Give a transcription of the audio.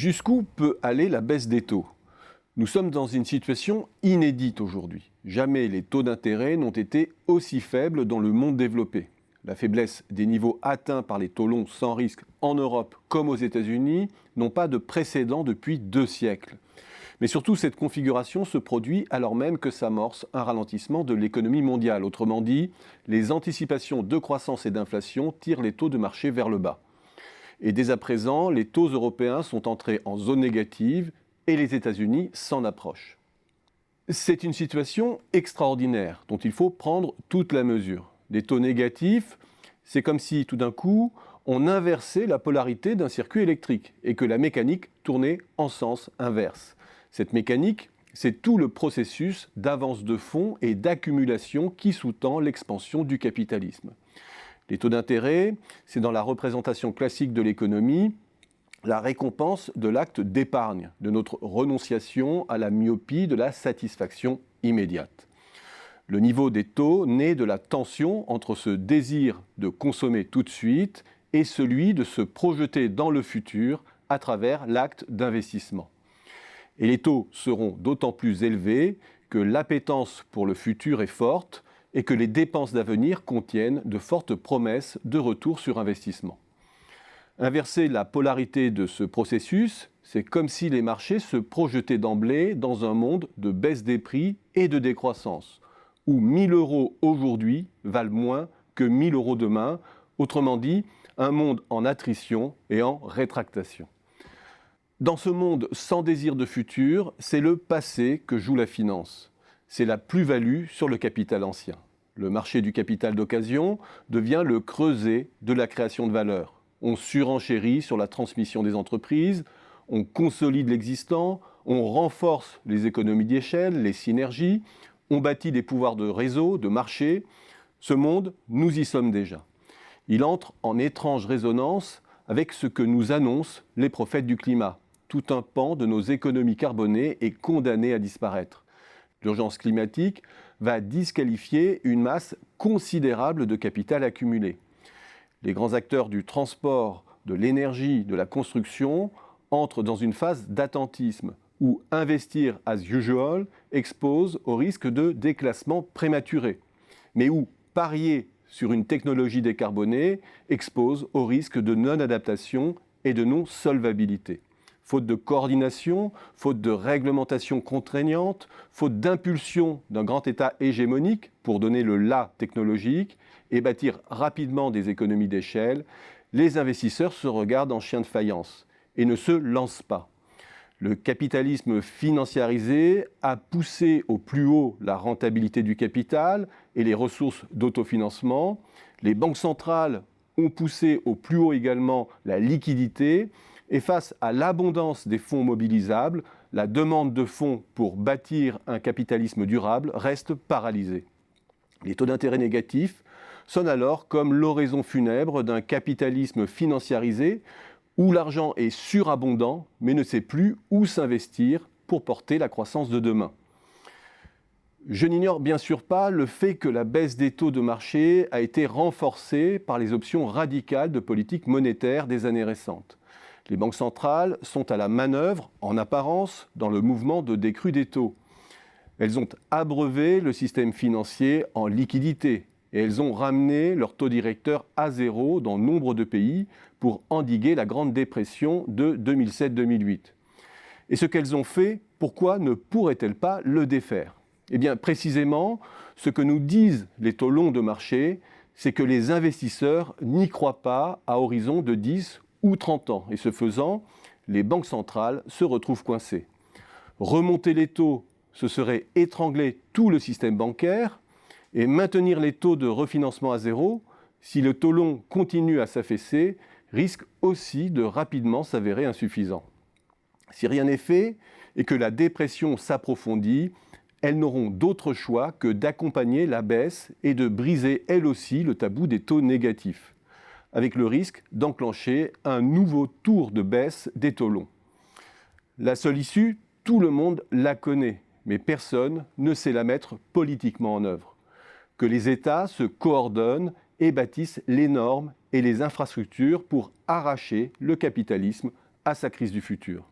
Jusqu'où peut aller la baisse des taux? Nous sommes dans une situation inédite aujourd'hui. Jamais les taux d'intérêt n'ont été aussi faibles dans le monde développé. La faiblesse des niveaux atteints par les taux longs sans risque en Europe comme aux États-Unis n'ont pas de précédent depuis 2 siècles. Mais surtout, cette configuration se produit alors même que s'amorce un ralentissement de l'économie mondiale. Autrement dit, les anticipations de croissance et d'inflation tirent les taux de marché vers le bas. Et dès à présent, les taux européens sont entrés en zone négative et les États-Unis s'en approchent. C'est une situation extraordinaire dont il faut prendre toute la mesure. Des taux négatifs, c'est comme si tout d'un coup, on inversait la polarité d'un circuit électrique et que la mécanique tournait en sens inverse. Cette mécanique, c'est tout le processus d'avance de fonds et d'accumulation qui sous-tend l'expansion du capitalisme. Les taux d'intérêt, c'est dans la représentation classique de l'économie, la récompense de l'acte d'épargne, de notre renonciation à la myopie de la satisfaction immédiate. Le niveau des taux naît de la tension entre ce désir de consommer tout de suite et celui de se projeter dans le futur à travers l'acte d'investissement. Et les taux seront d'autant plus élevés que l'appétence pour le futur est forte et que les dépenses d'avenir contiennent de fortes promesses de retour sur investissement. Inverser la polarité de ce processus, c'est comme si les marchés se projetaient d'emblée dans un monde de baisse des prix et de décroissance, où 1 000 € aujourd'hui valent moins que 1 000 € demain, autrement dit, un monde en attrition et en rétractation. Dans ce monde sans désir de futur, c'est le passé que joue la finance. C'est la plus-value sur le capital ancien. Le marché du capital d'occasion devient le creuset de la création de valeur. On surenchérit sur la transmission des entreprises, on consolide l'existant, on renforce les économies d'échelle, les synergies, on bâtit des pouvoirs de réseau, de marché. Ce monde, nous y sommes déjà. Il entre en étrange résonance avec ce que nous annoncent les prophètes du climat. Tout un pan de nos économies carbonées est condamné à disparaître. L'urgence climatique va disqualifier une masse considérable de capital accumulé. Les grands acteurs du transport, de l'énergie, de la construction entrent dans une phase d'attentisme où investir as usual expose au risque de déclassement prématuré, mais où parier sur une technologie décarbonée expose au risque de non-adaptation et de non-solvabilité. Faute de coordination, faute de réglementation contraignante, faute d'impulsion d'un grand État hégémonique pour donner le la technologique et bâtir rapidement des économies d'échelle, les investisseurs se regardent en chien de faïence et ne se lancent pas. Le capitalisme financiarisé a poussé au plus haut la rentabilité du capital et les ressources d'autofinancement. Les banques centrales ont poussé au plus haut également la liquidité. Et face à l'abondance des fonds mobilisables, la demande de fonds pour bâtir un capitalisme durable reste paralysée. Les taux d'intérêt négatifs sonnent alors comme l'oraison funèbre d'un capitalisme financiarisé où l'argent est surabondant mais ne sait plus où s'investir pour porter la croissance de demain. Je n'ignore bien sûr pas le fait que la baisse des taux de marché a été renforcée par les options radicales de politique monétaire des années récentes. Les banques centrales sont à la manœuvre, en apparence, dans le mouvement de décrue des taux. Elles ont abreuvé le système financier en liquidité et elles ont ramené leur taux directeur à zéro dans nombre de pays pour endiguer la Grande Dépression de 2007-2008. Et ce qu'elles ont fait, pourquoi ne pourraient-elles pas le défaire? Eh bien, précisément, ce que nous disent les taux longs de marché, c'est que les investisseurs n'y croient pas à horizon de 10 ou 30 ans. Et ce faisant, les banques centrales se retrouvent coincées. Remonter les taux, ce serait étrangler tout le système bancaire et maintenir les taux de refinancement à zéro, si le taux long continue à s'affaisser, risque aussi de rapidement s'avérer insuffisant. Si rien n'est fait et que la dépression s'approfondit, elles n'auront d'autre choix que d'accompagner la baisse et de briser elles aussi le tabou des taux négatifs, avec le risque d'enclencher un nouveau tour de baisse des taux longs. La seule issue, tout le monde la connaît, mais personne ne sait la mettre politiquement en œuvre. Que les États se coordonnent et bâtissent les normes et les infrastructures pour arracher le capitalisme à sa crise du futur.